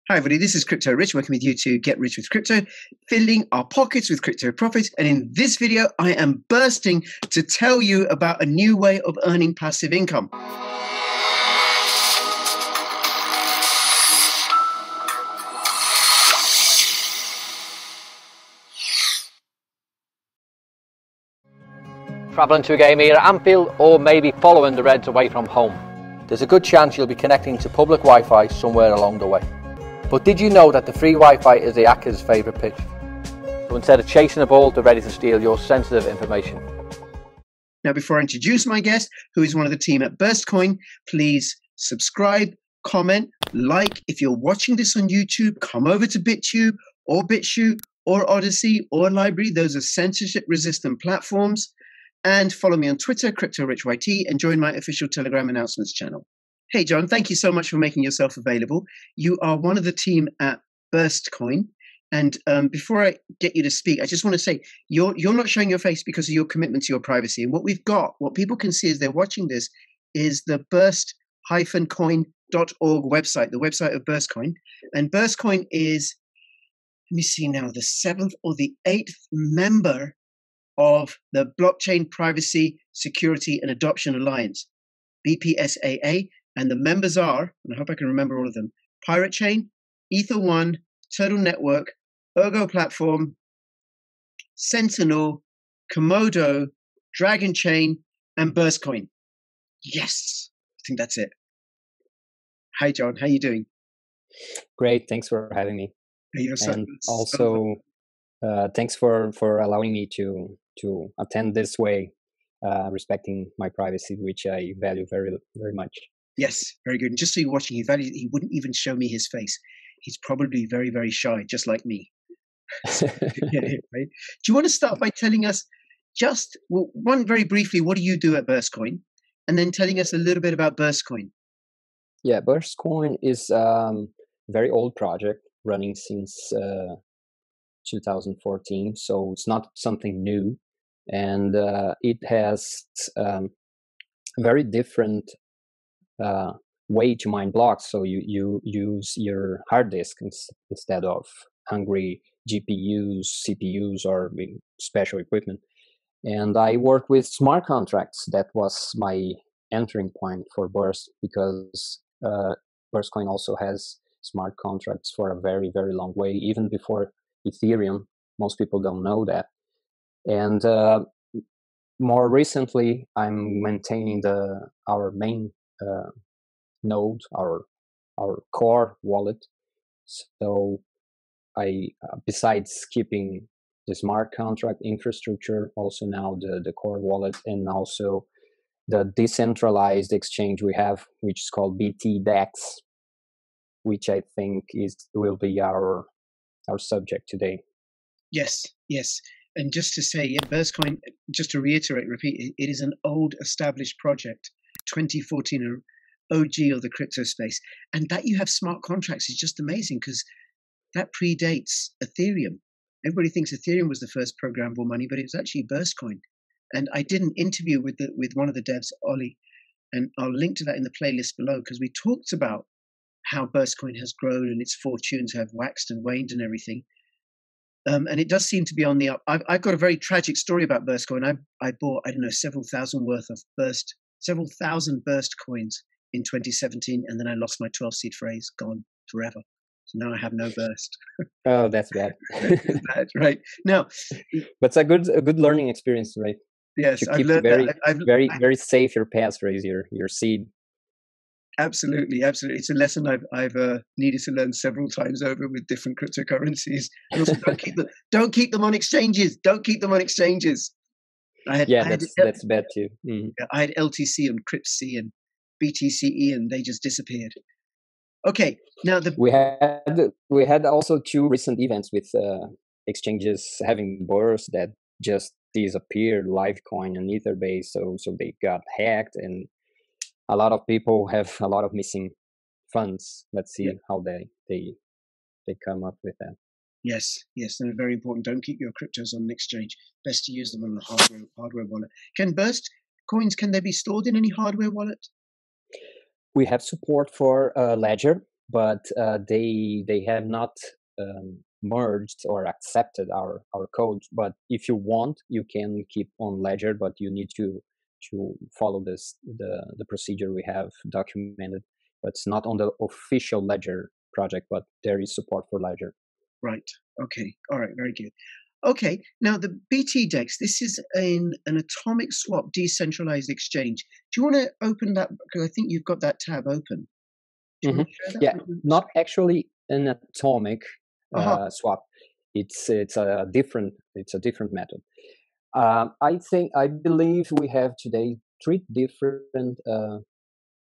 Hi everybody, this is Crypto Rich, working with you to get rich with crypto, filling our pockets with crypto profits. And in this video, I am bursting to tell you about a new way of earning passive income. Travelling to a game here at Anfield, or maybe following the Reds away from home. There's a good chance you'll be connecting to public Wi-Fi somewhere along the way. But did you know that the free Wi-Fi is the hacker's favourite pitch? So instead of chasing the ball, they're ready to steal your sensitive information. Now, before I introduce my guest, who is one of the team at Burstcoin, please subscribe, comment, like. If you're watching this on YouTube, come over to BitTube or Bitchute or Odyssey or Library. Those are censorship-resistant platforms. And follow me on Twitter, CryptoRichYT, and join my official Telegram announcements channel. Hey, John, thank you so much for making yourself available. You are one of the team at Burstcoin. And before I get you to speak, I just want to say you're not showing your face because of your commitment to your privacy. And what we've got, what people can see as they're watching this, is the burst-coin.org website, the website of Burstcoin. And Burstcoin is, let me see now, the 7th or the 8th member of the Blockchain Privacy, Security and Adoption Alliance, BPSAA. And the members are, and I hope I can remember all of them, Pirate Chain, Ether1, Turtle Network, Ergo Platform, Sentinel, Komodo, Dragon Chain, and Burstcoin. Yes, I think that's it. Hi, John. How are you doing? Great. Thanks for having me. And also, thanks for allowing me to attend this way, respecting my privacy, which I value very, very much. Yes, very good. And just so you're watching, he wouldn't even show me his face. He's probably very, very shy, just like me. Right? Do you want to start by telling us one very briefly, what do you do at Burstcoin? And then telling us a little bit about Burstcoin. Yeah, Burstcoin is a very old project running since 2014. So it's not something new. And it has very different way to mine blocks. So you use your hard disk instead of hungry GPUs, CPUs, or special equipment. And I work with smart contracts. That was my entering point for Burst, because Burstcoin also has smart contracts for a very, very long way, even before Ethereum. Most people don't know that. And more recently, I'm maintaining our main node, our core wallet. So I, besides keeping the smart contract infrastructure, also now the core wallet, and also the decentralized exchange we have, which is called BTDEX, which I think will be our subject today. Yes, yes. And just to say, Burstcoin, just to repeat, it is an old established project, 2014, an OG of the crypto space. And that you have smart contracts is just amazing, because that predates Ethereum. Everybody thinks Ethereum was the first programmable money, but it was actually Burstcoin. And I did an interview with one of the devs, Ollie, and I'll link to that in the playlist below, because we talked about how Burstcoin has grown and its fortunes have waxed and waned and everything. And it does seem to be on the up. I've got a very tragic story about Burstcoin. I bought, I don't know, several thousand Burst coins in 2017, and then I lost my 12-seed phrase, gone forever. So now I have no Burst. Oh, that's bad. That's bad, right? Now, but it's a good learning experience, right? Yes, to keep very safe your passphrase, your seed. Absolutely, absolutely. It's a lesson I've needed to learn several times over with different cryptocurrencies. And also, don't keep them on exchanges. Don't keep them on exchanges. That's bad too. Mm-hmm. I had LTC and CryptC and BTCE, and they just disappeared. Okay, now we had also 2 recent events with exchanges having bursts that just disappeared, Livecoin and Etherbase. So they got hacked, and a lot of people have a lot of missing funds. Let's see how they come up with that. Yes, they're very important. Don't keep your cryptos on an exchange. Best to use them on a hardware wallet. Can Burst coins, can they be stored in any hardware wallet? We have support for Ledger, but they have not merged or accepted our code. But if you want, you can keep on Ledger, but you need to follow the procedure we have documented. But it's not on the official Ledger project, but there is support for Ledger. Right. Okay. All right. Very good. Okay. Now the BTDEX, this is an atomic swap decentralized exchange. Do you want to open that? Because I think you've got that tab open. Do you want to share that? Yeah, not actually an atomic swap. It's a different method. I believe we have today 3 different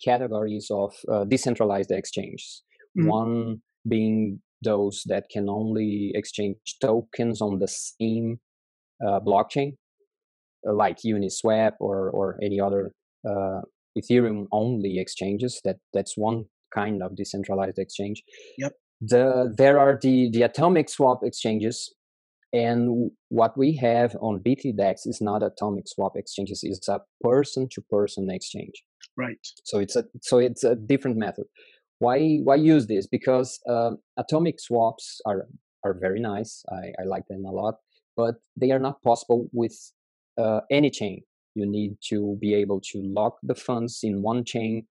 categories of decentralized exchanges. One being those that can only exchange tokens on the same blockchain, like Uniswap or any other Ethereum only exchanges. That's one kind of decentralized exchange. Yep. There are the atomic swap exchanges, and what we have on BTDEX is not atomic swap exchanges; it's a person-to-person exchange. Right. So it's a different method. Why use this? Because atomic swaps are very nice. I like them a lot, but they are not possible with any chain. You need to be able to lock the funds in one chain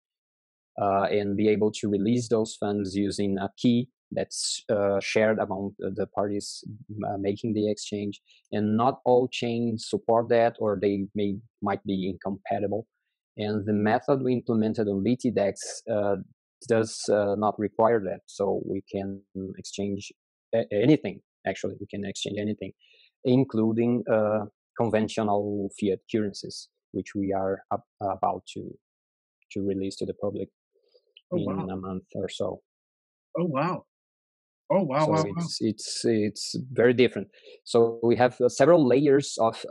and be able to release those funds using a key that's shared among the parties making the exchange. And not all chains support that, or they might be incompatible. And the method we implemented on BTDEX does not require that. So we can exchange anything. Actually, we can exchange anything, including conventional fiat currencies, which we are about to release to the public in a month or so. Oh wow! Oh wow! So Wow! it's very different. So we have several layers of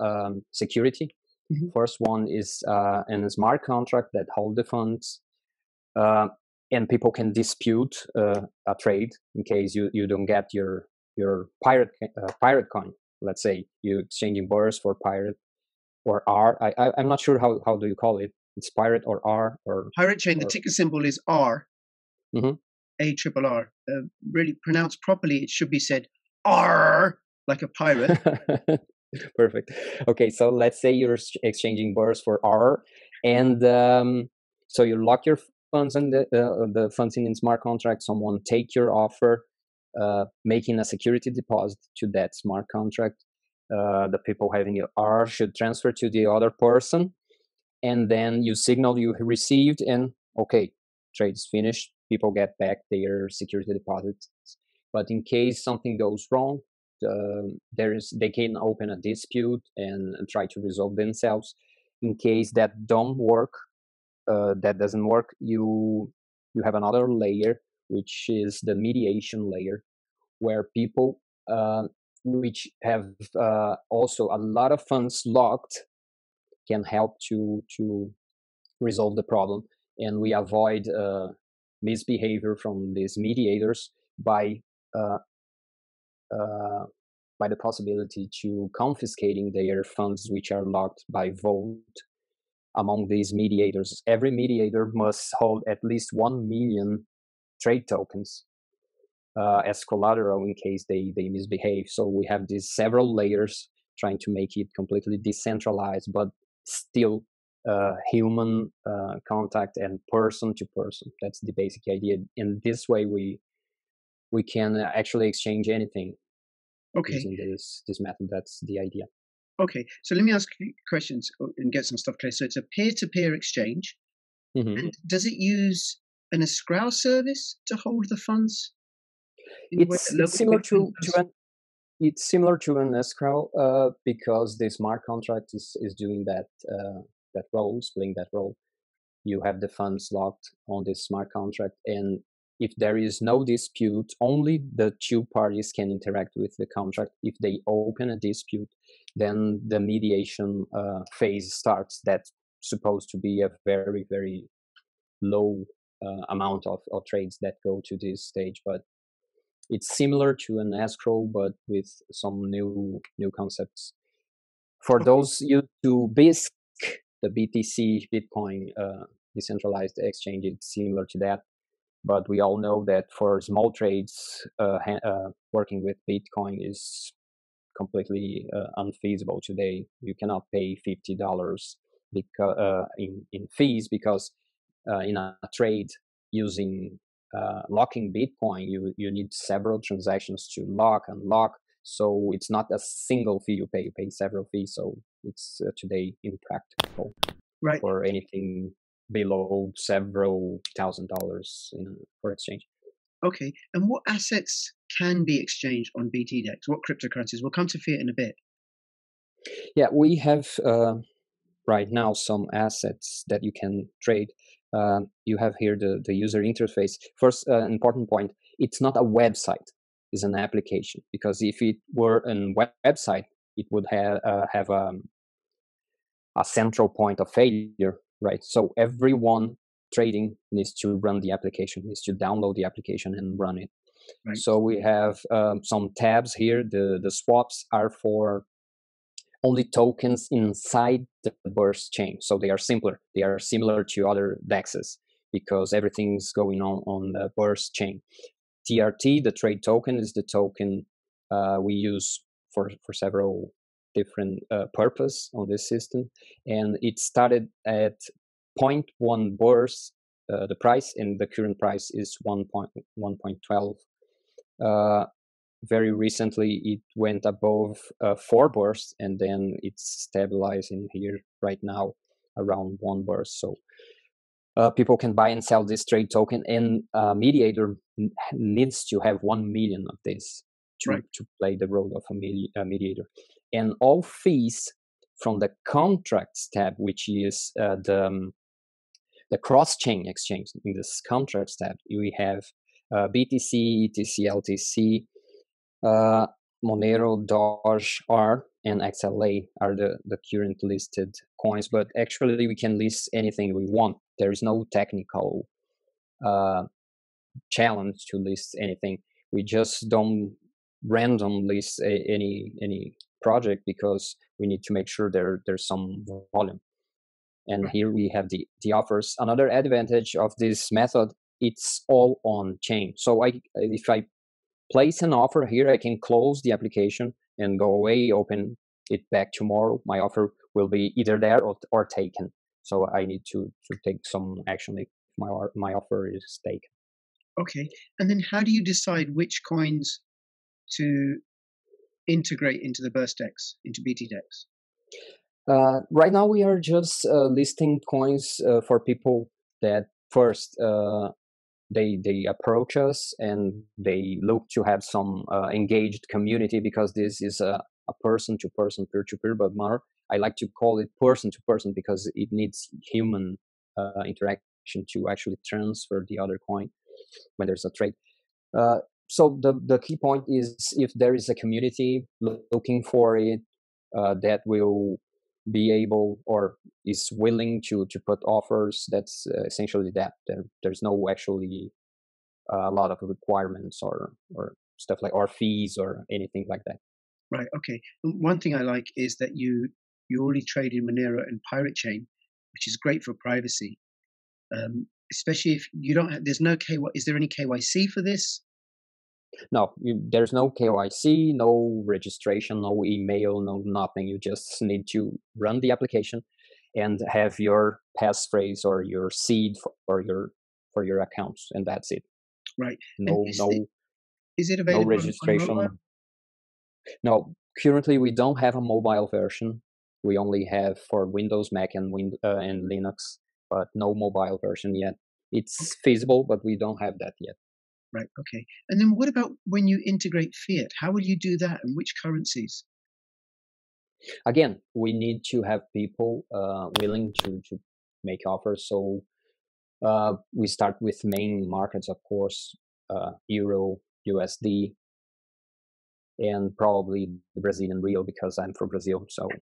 security. First one is a smart contract that hold the funds, and people can dispute a trade in case you don't get your pirate coin. Let's say you exchanging Burst for pirate or R. I'm not sure how do you call it. It's pirate or R or pirate chain. The ticker symbol is R. ARRR. Really pronounced properly, it should be said R, like a pirate. Perfect. Okay, so let's say you're exchanging Burst for R, and so you lock your funds in the funds in smart contract. Someone take your offer, making a security deposit to that smart contract. The people having your R should transfer to the other person, and then you signal you received, and okay, trade is finished. People get back their security deposits. But in case something goes wrong, they can open a dispute and try to resolve themselves. In case that doesn't work, you have another layer, which is the mediation layer, where people which have also a lot of funds locked can help to resolve the problem, and we avoid misbehavior from these mediators by the possibility to confiscating their funds which are locked by vote among these mediators. Every mediator must hold at least 1 million trade tokens as collateral in case they misbehave. So we have these several layers trying to make it completely decentralized, but still human contact and person to person. That's the basic idea. In this way, we can actually exchange anything. Okay. Using this method. That's the idea. Okay, so let me ask you questions and get some stuff clear. So it's a peer-to-peer exchange. And does it use an escrow service to hold the funds? It's similar to it's similar to an escrow because the smart contract is doing that role, playing that role. You have the funds locked on this smart contract, and if there is no dispute, only the 2 parties can interact with the contract. If they open a dispute, then the mediation phase starts. That's supposed to be a very, very low amount of trades that go to this stage, but it's similar to an escrow, but with some new concepts. For those used to BISC, the BTC Bitcoin decentralized exchange, it's similar to that. But we all know that for small trades, working with Bitcoin is completely unfeasible today. You cannot pay $50 because in fees, because in a trade using locking Bitcoin, you need several transactions to lock, unlock. So it's not a single fee you pay. You pay several fees. So it's today impractical Right. for anything below several $1,000 for exchange. Okay. And what assets can be exchanged on BTDEX? What cryptocurrencies? We'll come to fiat in a bit. Yeah, we have right now some assets that you can trade. You have here the user interface. First, important point, it's not a website, it's an application. Because if it were a website, it would have a central point of failure, right? So everyone trading needs to run the application, needs to download the application and run it. Right. So we have some tabs here. The swaps are for only tokens inside the Burst chain. So they are simpler. They are similar to other DEXs because everything's going on the Burst chain. TRT, the trade token, is the token we use for several different purpose on this system. And it started at 0.1 Burst, the price, and the current price is 1.12. Very recently it went above 4 bursts, and then it's stabilizing here right now around 1 burst. So people can buy and sell this trade token, and mediator needs to have 1 million of this to play the role of a mediator. And all fees from the contracts tab, which is the cross-chain exchange. In this contracts tab, we have BTC, ETC, LTC, Monero, Doge, R, and XLA are the current listed coins, but actually we can list anything we want. There is no technical challenge to list anything. We just don't random list any project because we need to make sure there's some volume. And here we have the offers. Another advantage of this method, it's all on chain. So if I place an offer here, I can close the application and go away, open it back tomorrow. My offer will be either there or taken. So I need to take some action if my offer is taken. Okay. And then how do you decide which coins to integrate into the BurstDex, into BTDEX? Right now we are just listing coins for people that first they approach us and they look to have some engaged community, because this is a person-to-person, peer-to-peer, but more I like to call it person-to-person because it needs human interaction to actually transfer the other coin when there's a trade. So the key point is, if there is a community looking for it that will be able or is willing to put offers, that's essentially that. There's no actually a lot of requirements or stuff like, or fees or anything like that. Right. Okay. One thing I like is that you already trade in Monero and Pirate Chain, which is great for privacy. Especially if you don't have, there's no is there any KYC for this? No, there's no KYC, no registration, no email, no nothing. You just need to run the application and have your passphrase or your seed for your accounts, and that's it. Right. Is it available no registration? No, currently we don't have a mobile version. We only have for Windows, Mac, and Linux, but no mobile version yet. It's feasible, but we don't have that yet. Right. Okay. And then what about when you integrate fiat? How will you do that, and which currencies? Again, we need to have people willing to make offers. So we start with main markets, of course, Euro, USD, and probably the Brazilian real, because I'm from Brazil. So